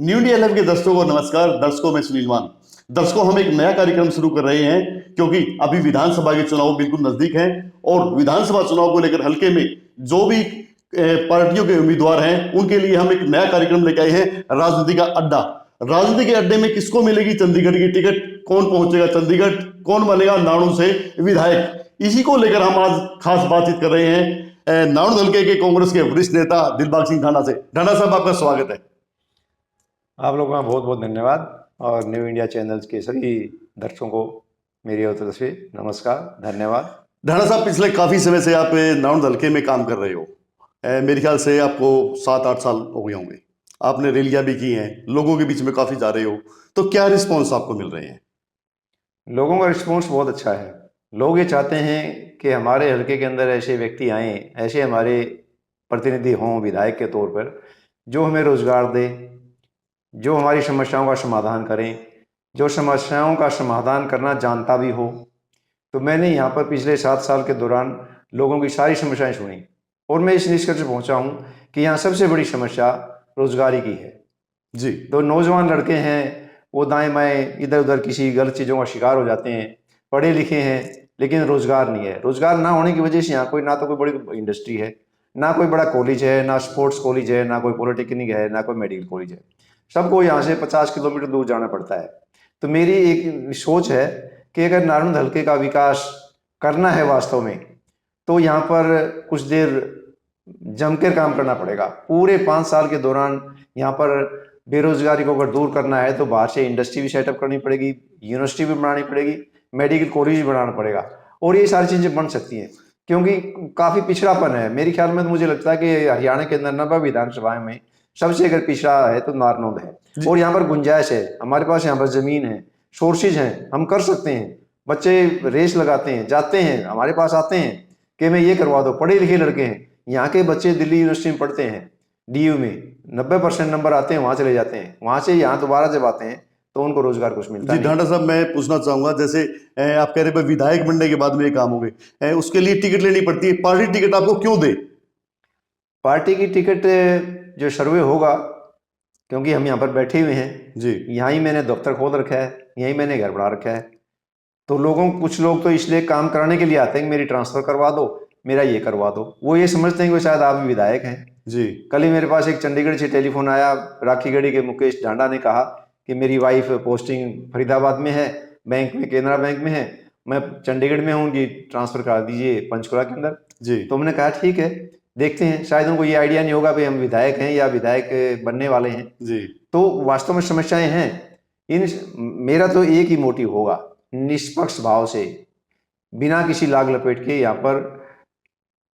New India live के दर्शकों को नमस्कार। दर्शकों, मैं सुनील मान। दर्शकों, हम एक नया कार्यक्रम शुरू कर रहे हैं क्योंकि अभी विधानसभा के चुनाव बिल्कुल नजदीक हैं और विधानसभा चुनाव को लेकर हल्के में जो भी पार्टियों के उम्मीदवार हैं उनके लिए हम एक नया कार्यक्रम लेकर आए हैं, राजनीति का अड्डा। राजनीति के अड्डे में किसको मिलेगी चंडीगढ़ की टिकट, कौन पहुंचेगा चंडीगढ़, कौन बनेगा नाणु से विधायक, इसी को लेकर हम आज खास बातचीत कर रहे हैं नाणु हल्के के कांग्रेस के वरिष्ठ नेता दिलबाग सिंह ढांडा से। ढांडा साहब, आपका स्वागत है। आप लोगों का बहुत बहुत धन्यवाद और न्यू इंडिया चैनल्स के सभी दर्शकों को मेरी ओर से नमस्कार, धन्यवाद। ढांडा साहब, पिछले काफी समय से आप नाउन हल्के में काम कर रहे हो। मेरे ख्याल से आपको 7-8 साल हो गए होंगे। आपने रैलियां भी की हैं, लोगों के बीच में काफी जा रहे हो, तो क्या रिस्पॉन्स आपको मिल रहे हैं? लोगों का रिस्पॉन्स बहुत अच्छा है। लोग ये चाहते हैं कि हमारे हल्के के अंदर ऐसे व्यक्ति आएँ, ऐसे हमारे प्रतिनिधि हों विधायक के तौर पर, जो हमें रोजगार दें, जो हमारी समस्याओं का समाधान करें, जो समस्याओं का समाधान करना जानता भी हो। तो मैंने यहाँ पर पिछले 7 साल के दौरान लोगों की सारी समस्याएं सुनी और मैं इस निष्कर्ष पर पहुँचा हूँ कि यहाँ सबसे बड़ी समस्या रोजगारी की है। जी। तो नौजवान लड़के हैं, वो दाएं बाएं इधर उधर किसी गलत चीज़ों का शिकार हो जाते हैं, पढ़े लिखे हैं लेकिन रोजगार नहीं है। रोजगार ना होने की वजह से यहाँ कोई ना तो कोई बड़ी इंडस्ट्री है, ना कोई बड़ा कॉलेज है, ना स्पोर्ट्स कॉलेज है, ना कोई पॉलिटेक्निक है, ना कोई मेडिकल कॉलेज है। सबको यहाँ से 50 किलोमीटर दूर जाना पड़ता है। तो मेरी एक सोच है कि अगर नारायण हल्के का विकास करना है वास्तव में, तो यहाँ पर कुछ देर जमकर काम करना पड़ेगा। पूरे 5 साल के दौरान यहाँ पर बेरोजगारी को अगर दूर करना है तो बाहर से इंडस्ट्री भी सेटअप करनी पड़ेगी, यूनिवर्सिटी भी बनानी पड़ेगी, मेडिकल कॉलेज भी बनाना पड़ेगा और ये सारी चीज़ें बन सकती हैं क्योंकि काफ़ी पिछड़ापन है। मेरे ख्याल में तो मुझे लगता है कि हरियाणा के अंदर 90 विधानसभाएं में सबसे अगर पिछड़ा है तो नारनौल है और यहाँ पर गुंजाइश है। हमारे पास यहाँ पर ज़मीन है, सोर्सेज हैं, हम कर सकते हैं। बच्चे रेस लगाते हैं, जाते हैं, हमारे पास आते हैं कि मैं ये करवा दो। पढ़े लिखे लड़के हैं, यहाँ के बच्चे दिल्ली यूनिवर्सिटी में पढ़ते हैं, DU में 90% नंबर आते हैं, वहाँ चले जाते हैं, वहाँ से यहाँ दोबारा जब आते हैं तो उनको रोजगार कुछ मिलता जी। ढांडा साहब, मैं पूछना चाहूंगा, जैसे आप कह रहे हैं विधायक बनने के बाद में ये काम हो गए, उसके लिए टिकट लेनी पड़ती है, पार्टी टिकट आपको क्यों दे? पार्टी की टिकट जो सर्वे होगा, क्योंकि हम यहाँ पर बैठे हुए हैं जी, यहाँ ही मैंने दफ्तर खोल रखा है, यहीं मैंने घर बना रखा है। तो कुछ लोग तो इसलिए काम कराने के लिए आते हैं कि मेरी ट्रांसफर करवा दो, मेरा ये करवा दो। वो ये समझते हैं कि शायद आप भी विधायक हैं। जी। कल ही मेरे पास एक चंडीगढ़ से टेलीफोन आया, राखीगढ़ी के मुकेश ढांडा ने कहा कि मेरी वाइफ पोस्टिंग फरीदाबाद में है, बैंक में, केनरा बैंक में है, मैं चंडीगढ़ में हूँ, कि ट्रांसफर करा दीजिए पंचकुला के अंदर। जी। तो मैंने कहा ठीक है, देखते हैं। शायद उनको ये आइडिया नहीं होगा कि हम विधायक हैं या विधायक बनने वाले हैं। जी। तो वास्तव में समस्याएं हैं। मेरा तो एक ही मोटिव होगा, निष्पक्ष भाव से, बिना किसी लाग लपेट के यहाँ पर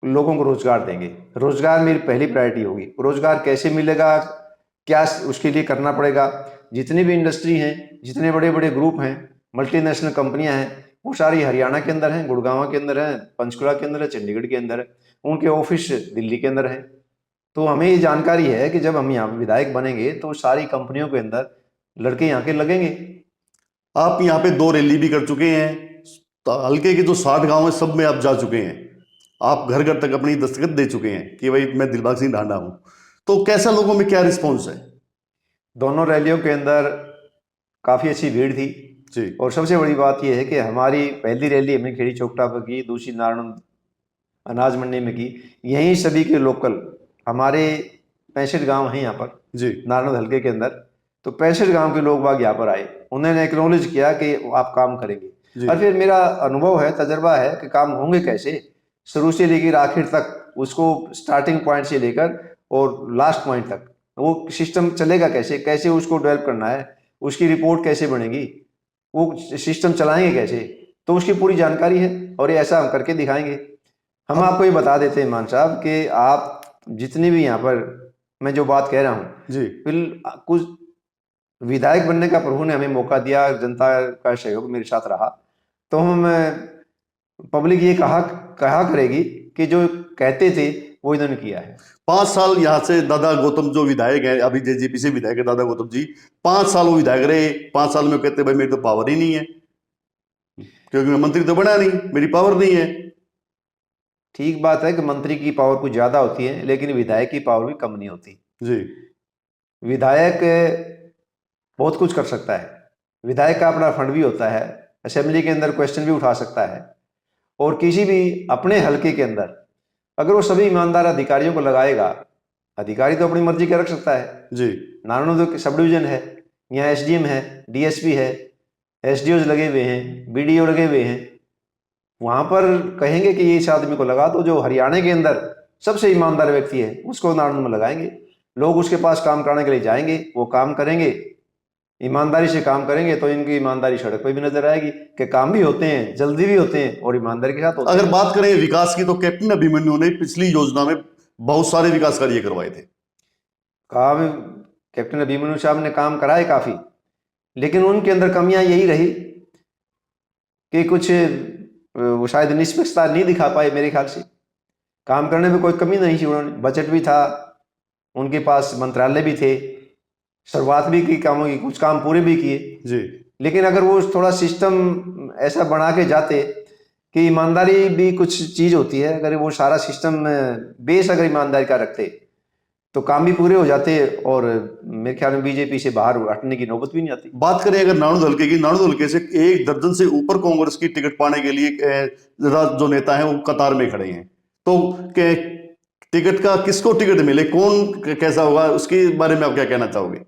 लोगों को रोजगार देंगे। रोजगार मेरी पहली प्रायोरिटी होगी। रोजगार कैसे मिलेगा, क्या उसके लिए करना पड़ेगा। जितनी भी इंडस्ट्री हैं, जितने बड़े बड़े ग्रुप हैं, मल्टीनेशनल कंपनियां हैं, वो सारी हरियाणा के अंदर हैं, गुड़गांव के अंदर है, पंचकुला के अंदर है, चंडीगढ़ के अंदर है, उनके ऑफिस दिल्ली के अंदर है। तो हमें ये जानकारी है कि जब हम यहाँ विधायक बनेंगे तो सारी कंपनियों के अंदर लड़के यहाँ के लगेंगे। आप यहाँ पे 2 रैली भी कर चुके हैं, तो हल्के के जो 60 गांव है सब में आप जा चुके हैं, आप घर घर तक अपनी दस्तखत दे चुके हैं कि भाई मैं दिलबाग सिंह ढांडा हूं। तो कैसा लोगों में क्या रिस्पॉन्स है? दोनों रैलियों के अंदर काफ़ी अच्छी भीड़ थी जी। और सबसे बड़ी बात यह है कि हमारी पहली रैली हमने खेड़ी चौकटा पर की, दूसरी नारायण अनाज मंडी में की। यहीं सभी के लोकल हमारे 65 गांव हैं यहाँ पर जी। नारायण हल्के के अंदर। तो 65 गांव के लोग बाग यहाँ पर आए, उन्होंने एक्नॉलेज किया कि आप काम करेंगे। और फिर मेरा अनुभव है, तजर्बा है कि काम होंगे कैसे, शुरू से लेकर आखिर तक, उसको स्टार्टिंग पॉइंट से लेकर और लास्ट पॉइंट तक वो सिस्टम चलेगा कैसे, कैसे उसको डेवलप करना है, उसकी रिपोर्ट कैसे बनेगी, वो सिस्टम चलाएंगे कैसे, तो उसकी पूरी जानकारी है और ये ऐसा हम करके दिखाएंगे। हम आपको ये बता देते हैं मान साहब कि आप जितने भी यहाँ पर मैं जो बात कह रहा हूँ जी, फिर कुछ विधायक बनने का प्रभु ने हमें मौका दिया, जनता का सहयोग मेरे साथ रहा, तो हम पब्लिक ये कहा करेगी कि जो कहते थे वो इन्होंने किया है। 5 साल यहाँ से दादा गौतम जो विधायक है, अभी जेजेपी से विधायक है दादा गौतम जी, 5 साल वो विधायक रहे। 5 साल में कहते भाई मेरी तो पावर ही नहीं है, क्योंकि मैं मंत्री तो बना नहीं, मेरी पावर नहीं है। ठीक बात है कि मंत्री की पावर कुछ ज्यादा होती है, लेकिन विधायक की पावर भी कम नहीं होती। जी। विधायक बहुत कुछ कर सकता है। विधायक का अपना फंड भी होता है, असेंबली के अंदर क्वेश्चन भी उठा सकता है, और किसी भी अपने हलके के अंदर अगर वो सभी ईमानदार अधिकारियों को लगाएगा, अधिकारी तो अपनी मर्जी का रख सकता है। जी नारायण तो सब डिवीजन है, यहाँ एसडीएम है, डीएसपी है, एसडीओज लगे हुए हैं, बीडीओ लगे हुए हैं। वहां पर कहेंगे कि ये इस आदमी को लगा, तो जो हरियाणा के अंदर सबसे ईमानदार व्यक्ति है उसको नारायण में लगाएंगे। लोग उसके पास काम कराने के लिए जाएंगे, वो काम करेंगे, ईमानदारी से काम करेंगे, तो इनकी ईमानदारी सड़क पर भी नजर आएगी कि काम भी होते हैं, जल्दी भी होते हैं और ईमानदारी के साथ होते अगर हैं। बात करें विकास की, तो कैप्टन अभिमन्यु ने पिछली योजना में बहुत सारे विकास कार्य करवाए थे। काम कैप्टन अभिमन्यु साहब ने काम कराए काफी, लेकिन उनके अंदर कमियां यही रही कि कुछ वो शायद निष्पक्षता नहीं दिखा पाए। मेरे ख्याल से काम करने में कोई कमी नहीं थी, उन्होंने बजट भी था, उनके पास मंत्रालय भी थे, शुरुआत भी की कामों की, कुछ काम पूरे भी किए। जी लेकिन अगर वो थोड़ा सिस्टम ऐसा बना के जाते कि ईमानदारी भी कुछ चीज होती है, अगर वो सारा सिस्टम बेस अगर ईमानदारी का रखते तो काम भी पूरे हो जाते और मेरे ख्याल में बीजेपी से बाहर हटने की नौबत भी नहीं आती। बात करें अगर नारायण हल्के की, नारायण हल्के से 1 दर्जन से ऊपर कांग्रेस की टिकट पाने के लिए जो नेता हैं वो कतार में खड़े हैं, तो टिकट का किसको टिकट मिले, कौन कैसा होगा, उसके बारे में आप क्या कहना चाहोगे?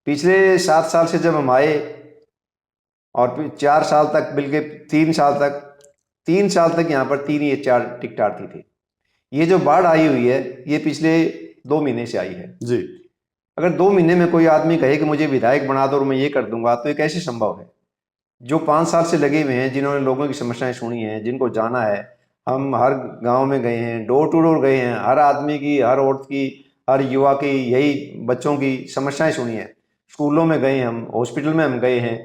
पिछले 7 साल से जब हम आए और फिर 4 साल तक, बल्कि 3 साल तक यहाँ पर 3 या 4 टिकट आती थी। ये जो बाढ़ आई हुई है ये पिछले 2 महीने से आई है। जी अगर 2 महीने में कोई आदमी कहे कि मुझे विधायक बना दो और मैं ये कर दूंगा, तो ये कैसे संभव है? जो 5 साल से लगे हुए हैं, जिन्होंने लोगों की समस्याएं सुनी हैं, जिनको जाना है, हम हर गांव में गए हैं, डोर टू डोर गए हैं, हर आदमी की, हर औरत की, हर युवा की, यही बच्चों की समस्याएं सुनी है। स्कूलों में गए, हम हॉस्पिटल में हम गए हैं,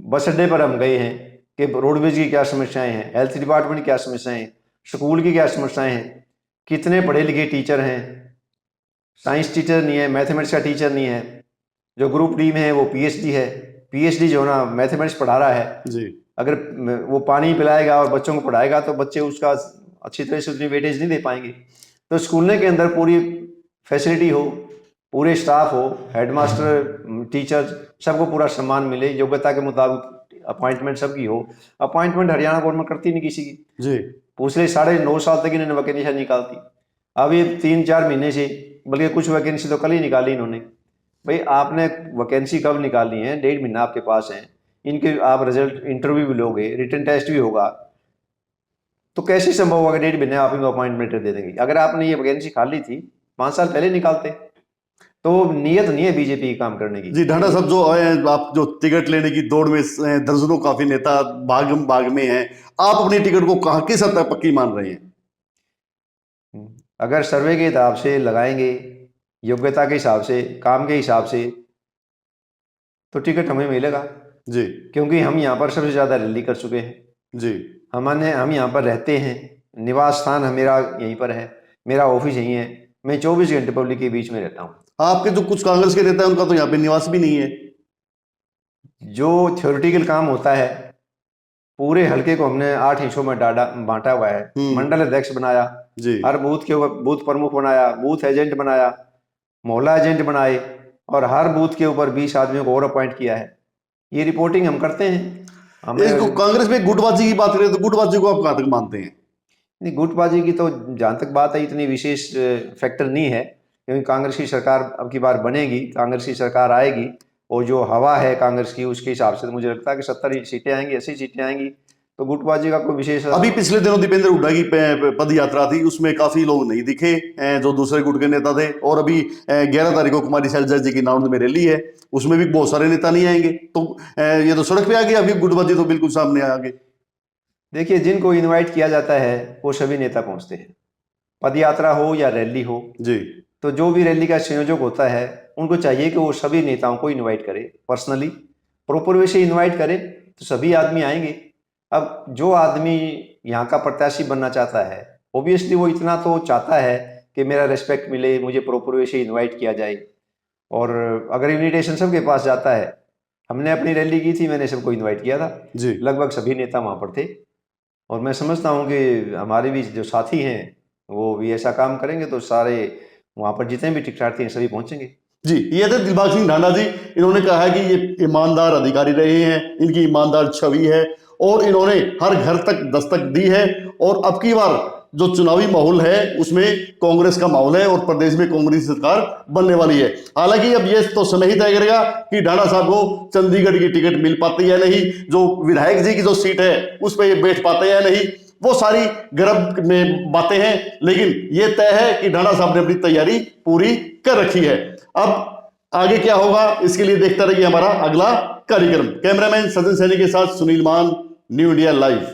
बस अड्डे पर हम गए हैं कि रोडवेज की क्या समस्याएं हैं, हेल्थ डिपार्टमेंट की क्या समस्याएं हैं, स्कूल की क्या समस्याएं हैं, कितने पढ़े लिखे टीचर हैं, साइंस टीचर नहीं है, मैथमेटिक्स का टीचर नहीं है, जो ग्रुप डी में है वो पीएचडी है, पीएचडी जो ना मैथमेटिक्स पढ़ा रहा है। जी अगर वो पानी पिलाएगा और बच्चों को पढ़ाएगा तो बच्चे उसका अच्छी तरह से उतनी वेटेज नहीं दे पाएंगे। तो स्कूल के अंदर पूरी फैसिलिटी हो, पूरे स्टाफ हो, हेडमास्टर, टीचर, सबको पूरा सम्मान मिले, योग्यता के मुताबिक अपॉइंटमेंट सबकी हो। अपॉइंटमेंट हरियाणा गवर्नमेंट करती नहीं किसी की। जी पिछले 9.5 साल तक इन्होंने वैकेंसी निकालती, अब ये 3-4 महीने से, बल्कि कुछ वैकेंसी तो कल ही निकाली इन्होंने। भाई आपने वैकेंसी कब निकाली है? 1.5 महीना आपके पास है, इनके आप रिजल्ट इंटरव्यू भी लोगे, रिटन टेस्ट भी होगा, तो कैसे संभव होगा 1.5 महीने आप इनको अपॉइंटमेंट दे देंगे? अगर आपने ये वैकेंसी खाली थी 5 साल पहले निकालते। तो नीयत नहीं है बीजेपी की काम करने की। जी ढांडा साहब, जो आप जो टिकट लेने की दौड़ में दर्जनों काफी नेता भाग भाग में हैं, आप अपनी टिकट को कहाँ किस हद तक पक्की मान रहे हैं? अगर सर्वे के हिसाब से लगाएंगे, योग्यता के हिसाब से, काम के हिसाब से, तो टिकट हमें मिलेगा, जी क्योंकि हम यहाँ पर सबसे ज़्यादा रैली कर चुके हैं। जी हम यहाँ पर रहते हैं, निवास स्थान मेरा यहीं पर है, मेरा ऑफिस यहीं है, मैं 24 घंटे पब्लिक के बीच में रहता हूँ। आपके जो कुछ कांग्रेस के नेता है उनका तो यहाँ पे निवास भी नहीं है। जो थ्योरेटिकल काम होता है, पूरे हलके को हमने 8 हिस्सों में बांटा हुआ है। मंडल अध्यक्ष बनाया, जी हर बूथ के ऊपर बूथ प्रमुख बनाया, बूथ एजेंट बनाया, मोहल्ला एजेंट बनाए, और हर बूथ के ऊपर 20 आदमियों को और अपॉइंट किया है। ये रिपोर्टिंग हम करते हैं। इस जो कांग्रेस में गुटबाजी की बात करें, तो गुटबाजी को आप कहाँ तक मानते हैं? नहीं, गुटबाजी की तो जहाँ तक बात है इतनी विशेष फैक्टर नहीं है, क्योंकि कांग्रेस की सरकार अब की बार बनेगी, कांग्रेस की सरकार आएगी, और जो हवा है कांग्रेस की उसके हिसाब से तो मुझे लगता है कि 70 सीटें आएंगी, 80 सीटें आएंगी, तो गुटबाजी का कोई विशेष। अभी पिछले दिनों दीपेंद्र हुड्डा की पद यात्रा थी, उसमें काफी लोग नहीं दिखे जो दूसरे गुट के नेता थे, और अभी 11 तारीख को कुमारी शैलजा जी की नाउंद में रैली है, उसमें भी बहुत सारे नेता नहीं आएंगे, तो ये तो सड़क पे आ गए, अभी गुटबाजी तो बिल्कुल सामने आ गए। देखिए, जिनको इनवाइट किया जाता है वो सभी नेता पहुंचते हैं, पद यात्रा हो या रैली हो। जी तो जो भी रैली का संयोजक होता है उनको चाहिए कि वो सभी नेताओं को इनवाइट करे, पर्सनली प्रॉपर वे से इनवाइट करे, तो सभी आदमी आएंगे। अब जो आदमी यहाँ का प्रत्याशी बनना चाहता है, ऑब्वियसली वो इतना तो चाहता है कि मेरा रिस्पेक्ट मिले, मुझे प्रॉपर वे से इन्वाइट किया जाए। और अगर इन्विटेशन सबके पास जाता है, हमने अपनी रैली की थी, मैंने सबको इन्वाइट किया था, जी लगभग सभी नेता वहाँ पर थे, और मैं समझता हूँ कि हमारे भी जो साथी हैं वो भी ऐसा काम करेंगे तो सारे वहां पर जितने भी टिकटार्थी हैं सभी पहुंचेंगे। जी, ये थे दिलबाग सिंह ढांडा जी। इन्होंने कहा है कि ये ईमानदार अधिकारी रहे हैं, इनकी ईमानदार छवि है और इन्होंने हर घर तक दस्तक दी है। और अब की बार जो चुनावी माहौल है उसमें कांग्रेस का माहौल है और प्रदेश में कांग्रेस सरकार बनने वाली है। हालांकि अब ये तो समय ही तय करेगा कि ढांडा साहब को चंडीगढ़ की टिकट मिल पाती है या नहीं, जो विधायक जी की जो सीट है उस पर ये बैठ पाते हैं या नहीं, वो सारी गर्भ में बातें हैं। लेकिन ये तय है कि ढांडा साहब ने अपनी तैयारी पूरी कर रखी है। अब आगे क्या होगा इसके लिए देखता रहिए हमारा अगला कार्यक्रम। कैमरामैन सचिन सैनी के साथ सुनील मान, न्यू इंडिया लाइव।